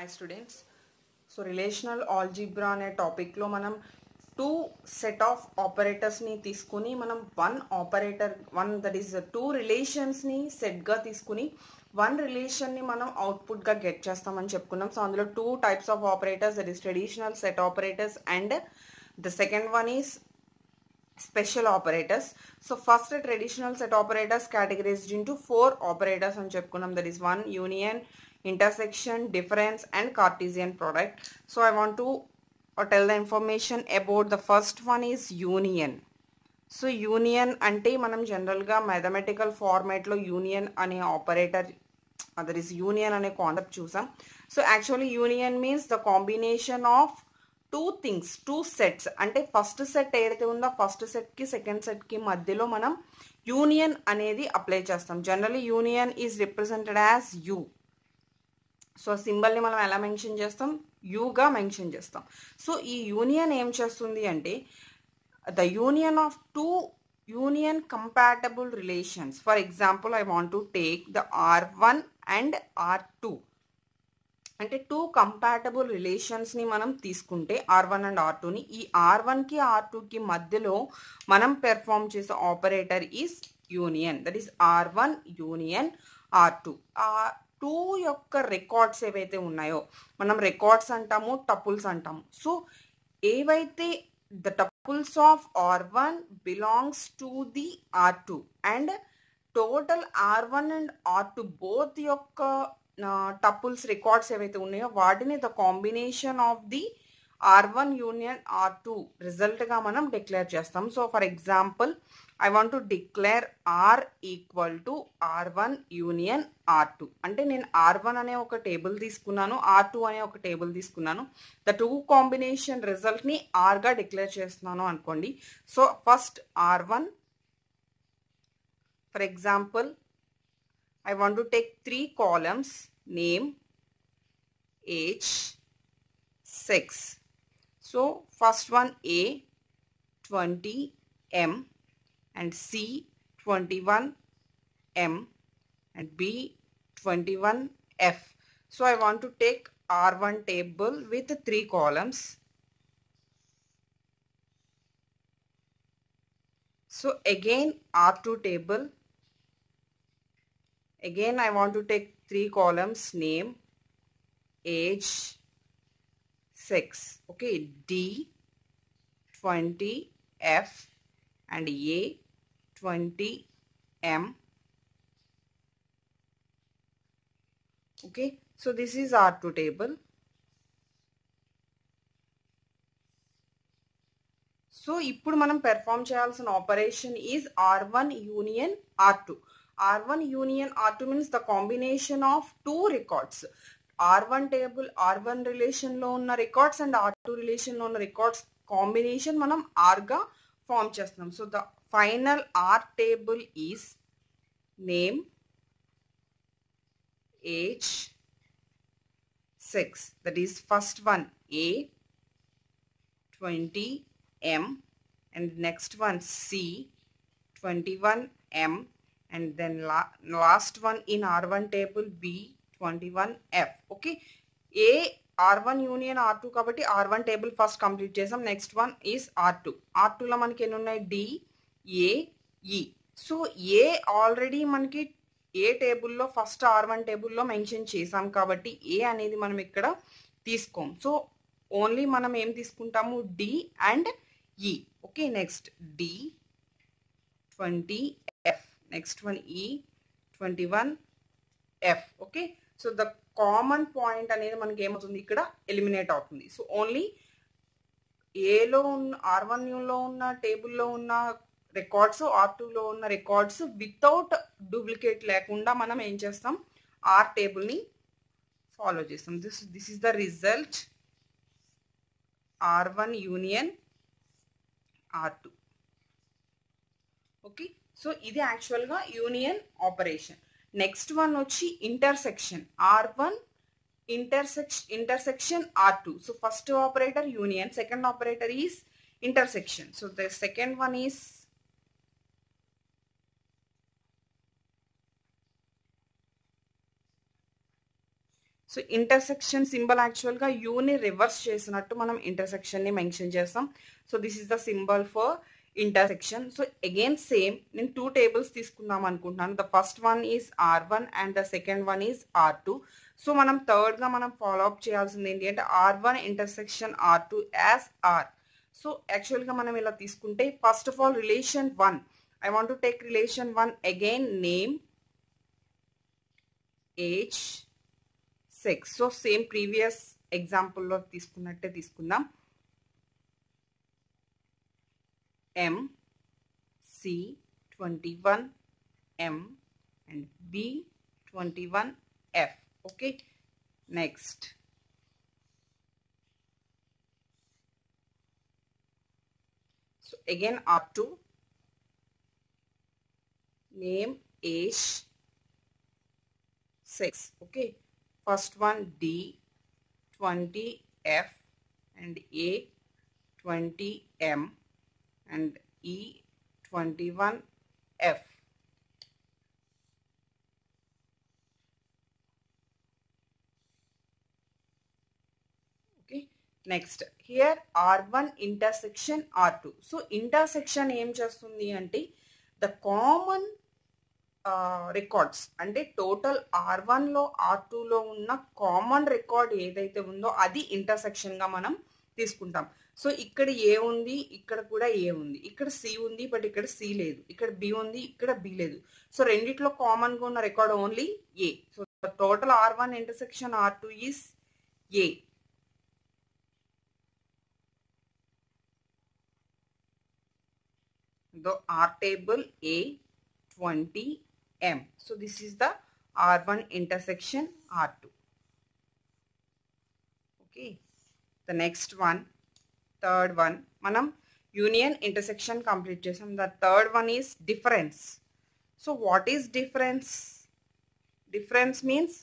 Hi students. So relational algebra అనే topic లో మనం టూ సెట్ ఆఫ్ ఆపరేటర్స్ ని తీసుకుని మనం దట్ ఈస్ టూ రిలేషన్స్ ని సెట్ గా తీసుకుని వన్ రిలేషన్ ని మనం అవుట్పుట్ గా గెట్ చేస్తామని చెప్పుకున్నాం. సో అందులో two types of operators, that is traditional set operators and the second one is special operators. So first traditional set operators categorized into four operators and చెప్పుకున్నాం, that is one union, intersection, difference and Cartesian product. So I want to tell the information about the first one is union. So union అంటే మనం జనరల్గా mathematical ఫార్మాట్లో union అనే operator, that is union అనే concept చూసాం. So actually union means the combination of two things, two sets. అంటే first set ఏదైతే ఉందో ఫస్ట్ సెట్కి సెకండ్ సెట్కి మధ్యలో మనం యూనియన్ అనేది అప్లై చేస్తాం. Generally union is represented as you. So సింబల్ని మనం ఎలా మెన్షన్ చేస్తాం? యూగా మెన్షన్ చేస్తాం. సో ఈ యూనియన్ ఏం చేస్తుంది అంటే the union of two union compatible relations. For example, I want to take the R1 and R2. అంటే టూ కంపాటబుల్ రిలేషన్స్ని మనం తీసుకుంటే R1 అండ్ R2ని, ఈ R1కి R2కి మధ్యలో మనం పెర్ఫామ్ చేసే operator is union, that is R1 union R2. ఆ టూ యొక్క records ఏవైతే ఉన్నాయో మనం రికార్డ్స్ అంటాము, టపుల్స్ అంటాము. సో ఏవైతే the tuples of R1 belongs to the R2 and total R1 and R2 both యొక్క tuples records ఏవైతే ఉన్నాయో వాటిని the combination of the R1 union R2 result గా మనం డిక్లేర్ చేస్తాం. So for example I want to declare R equal to R1 union R2. అంటే నేను R1 అనే ఒక టేబుల్ తీసుకున్నాను, R2 అనే ఒక టేబుల్ తీసుకున్నాను. ద టూ కాంబినేషన్ రిజల్ట్ని ఆర్గా డిక్లేర్ చేస్తున్నాను అనుకోండి. So first R1, for example I want to take three columns, name, age, sex. So first one A 20M and C 21M and B 21F. So I want to take R1 table with three columns. So again R2 table. Again I want to take three columns, name, age, sex. Okay, D 20F and A 20M. Okay, so this is R2 table. So ఇప్పుడు మనం perform చేయాల్సిన operation is R1 union R2. R1 union R2 means the combination of two records. R1 table, R1 రిలేషన్లో ఉన్న records and R2 రిలేషన్లో ఉన్న records combination మనం ఆర్గా form చేస్తున్నాం. So the final R table is name, age, sex. That is first one A 20M and next one C 21M and then last one in R1 table B 21F. Okay, A R1 union R2 కాబట్టి R1 table first complete చేసాం. Next one is R2. R2లో మనకి ఎన్ని ఉన్నాయి? D A E. So A already మనకి ఏ టేబుల్లో first R1 టేబుల్లో mention చేసాం కాబట్టి ఏ అనేది మనం ఇక్కడ తీసుకోం. సో ఓన్లీ మనం ఏం తీసుకుంటాము? D and E. Okay, next D 20F, next one E 21F. Okay, so the common point అనేది మనకి ఏమవుతుంది? ఇక్కడ ఎలిమినేట్ అవుతుంది. సో ఓన్లీ ఏలో ఉన్న R1లో ఉన్న టేబుల్లో ఉన్న రికార్డ్స్, R2లో ఉన్న రికార్డ్స్ వితౌట్ డూప్లికేట్ లేకుండా మనం ఏం చేస్తాం? ఆర్ టేబుల్ని ఫాలో చేస్తాం. This is the result R1 union R2. Okay, so ఇది యాక్చువల్గా యూనియన్ ఆపరేషన్. నెక్స్ట్ వన్ వచ్చి intersection. R1 intersection R2. So first operator union, second operator is intersection. So the second one is so intersection symbol యాక్చువల్గా యూని reverse చేసినట్టు మనం ఇంటర్సెక్షన్ని mention చేస్తాం. So this is the symbol for intersection. So again same నేను 2 tables తీసుకుందాం అనుకుంటున్నాను. The first one is R1 and the second one is R2. So మనం థర్డ్గా మనం follow up చేయాల్సింది ఏంటి అంటే R1 intersection R2 as R. So యాక్చువల్గా మనం ఇలా తీసుకుంటే first of all relation 1, I want to take relation 1 again, name, age, sex. So same previous example lo తీసుకున్నట్టే తీసుకుందాం. M C 21 M and B 21 F. Okay, next so again R2, name, age, sex. Okay, first one D 20 F and A 20 M and E 21 F. Okay, next here R1 intersection R2. So intersection ఏం చేస్తుంది అంటే the common records అంటే total R1లో R2లో ఉన్న common record ఏదైతే ఉందో అది ఇంటర్సెక్షన్గా మనం తీసుకుంటాం. సో ఇక్కడ ఏ ఉంది, ఇక్కడ కూడా ఏ ఉంది, ఇక్కడ సి ఉంది బట్ ఇక్కడ సి లేదు, ఇక్కడ బి ఉంది ఇక్కడ బి లేదు. సో రెండిట్లో కామన్గా ఉన్న record only A. So total R1 intersection R2 is a. The R table A 20 M. So this is the R1 intersection R2. Okay, the next one, third one, manam union intersection complete chesam. The third one is difference. So what is difference? Difference means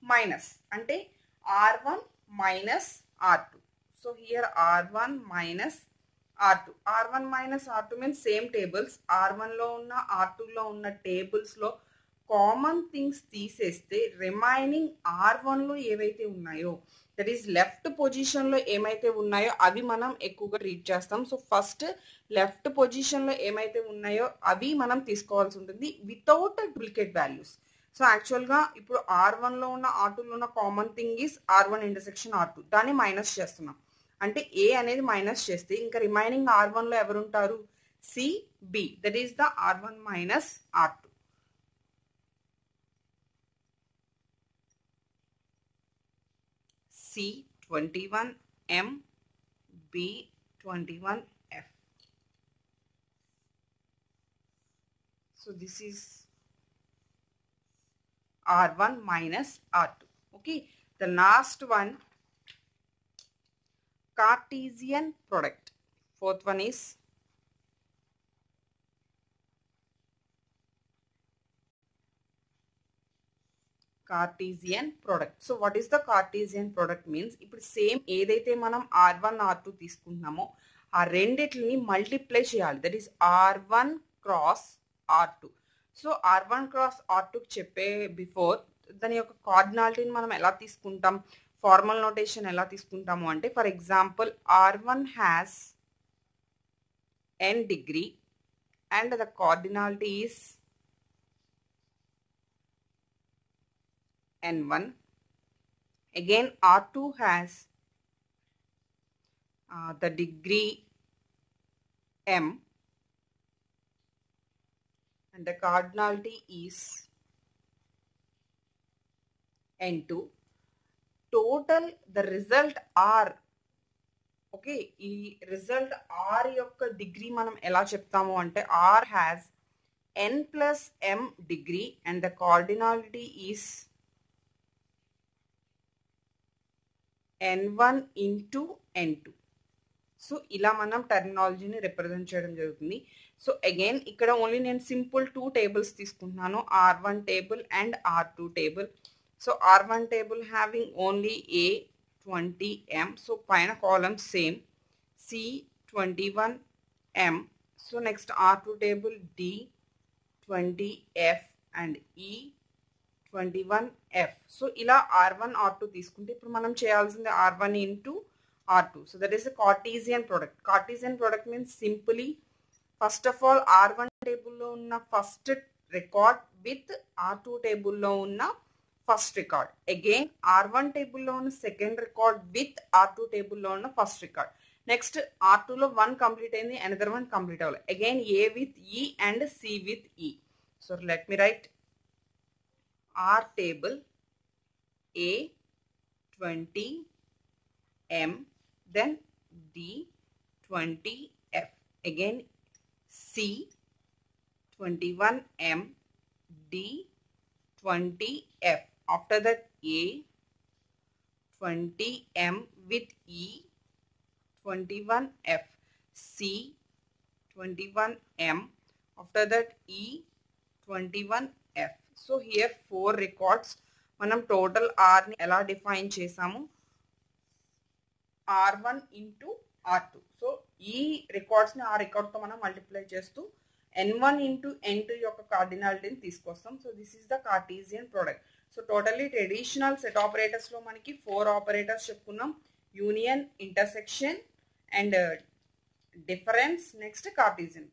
minus, ante R1 minus R2. So here R1 minus R2. R1 minus R2 means same tables. R1 లో ఉన్న R2 లో ఉన్న tables లో common things తీసేస్తే remaining R1 లో ఏవైతే ఉన్నాయో that is left position లో ఏమైతే ఉన్నాయో అవి మనం ఎక్కువగా ట్రీట్ చేస్తాం. సో ఫస్ట్ లెఫ్ట్ పొజిషన్ లో ఏమైతే ఉన్నాయో అవి మనం తీసుకోవాల్సి ఉంటుంది వితౌట్ డూప్లికేట్ వాల్యూస్. సో యాక్చువల్గా ఇప్పుడు R1 లో ఉన్న R2 లో ఉన్న common thing is R1 intersection R2. దాన్ని మైనస్ చేస్తున్నాం అంటే ఏ అనేది మైనస్ చేస్తే ఇంకా రిమైనింగ్ R1 లో ఎవరు ఉంటారు, C B, that is the R1 minus R2. C 21 M B 21 F. So this is R1 minus R2. Okay, the last one, Cartesian product. Fourth one is Cartesian product. So what is the Cartesian product means? ఇప్పుడు same ఏదైతే మనం R1 R2 తీసుకుంటున్నామో ఆ రెండిటిని multiply చేయాలి. That is R1 cross R2. So R1 cross R2 చెప్పే before దాని యొక్క కార్డినాలిటీని మనం ఎలా తీసుకుంటాం, ఫార్మల్ నోటేషన్ ఎలా తీసుకుంటాము అంటే for example R1 has n degree and the cardinality is n1. Again R2 has the degree m and the cardinality is n2. Total the result R. Okay, ఈ రిజల్ట్ R యొక్క degree మనం ఎలా చెప్తాము అంటే R has n plus m degree and the cardinality is n1 into n2. So ఇలా మనం టెర్మినాలజీని represent చేయడం జరుగుతుంది. సో అగైన్ ఇక్కడ ఓన్లీ నేను సింపుల్ 2 టేబుల్స్ తీసుకుంటున్నాను, R1 table and R2 table. So R1 table having only A 20M. So పైన column same C 21M. So next R2 table D 20F and E 21F. So ఇలా R1 R2 తీసుకుంటే ఇప్పుడు మనం చేయాల్సింది R1 into R2. So that is a Cartesian product. Cartesian product means simply first of all R1 table లో ఉన్న first record with R2 table లో ఉన్న first record. Again R1 table లో ఉన్న second record with R2 table లో ఉన్న first record. Next R2 లో 1 complete అయింది, another one complete అవ్వాలి. Again A with E and C with E. So let me write R table A 20M, then D 20F, again C 21M, D 20F. After that A 20M with E 21F, C 21M, after that E 21F. So here 4 records. మనం total R ని ఎలా define చేసాము, R1 into R2. So ఈ records ని ఆ record తో మనం multiply చేస్తూ N1 into N2 యొక్క కార్డినాలిటీని తీసుకొస్తాం. So this is the Cartesian product. So totally traditional set operators లో మనకి 4 ఆపరేటర్స్ చెప్పుకున్నాం. Union, intersection and difference, next Cartesian.